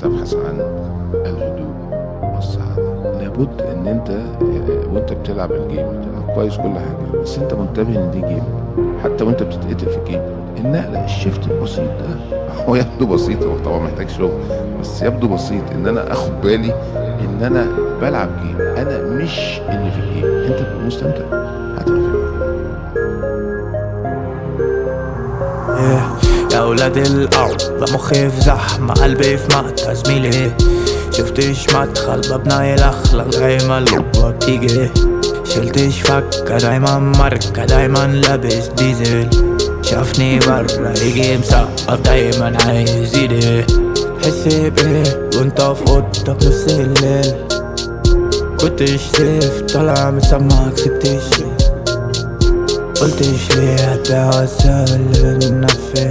تبحث عن الهدوء والسعادة. لابد ان انت وانت بتلعب الجيم تبقى كويس كل حاجة، بس انت منتبه ان دي جيم. حتى وانت بتتقتل في جيم، النقلة الشيفت البسيط ده هو يبدو بسيط، هو طبعا محتاج شغل، بس يبدو بسيط ان انا اخد بالي ان انا بلعب جيم، انا مش اللي في الجيم. انت مستمتع هتبقى يا ولاد الأرض بمخي في زحمة، قلبي في مقطع زميلي. شفتش مدخل بابنا يلخلخ دايما لما بتيجي. شلتش فكة دايما ماركة، دايما لابس ديزل. شافني برا يجي مسقف دايما عايز ايدي. حسي بيه وانت في اوضتك نص الليل، كنتش سيف طالع مسمعك سبتش. قلتش ليه هتبيع السهل اللي بينا فيه.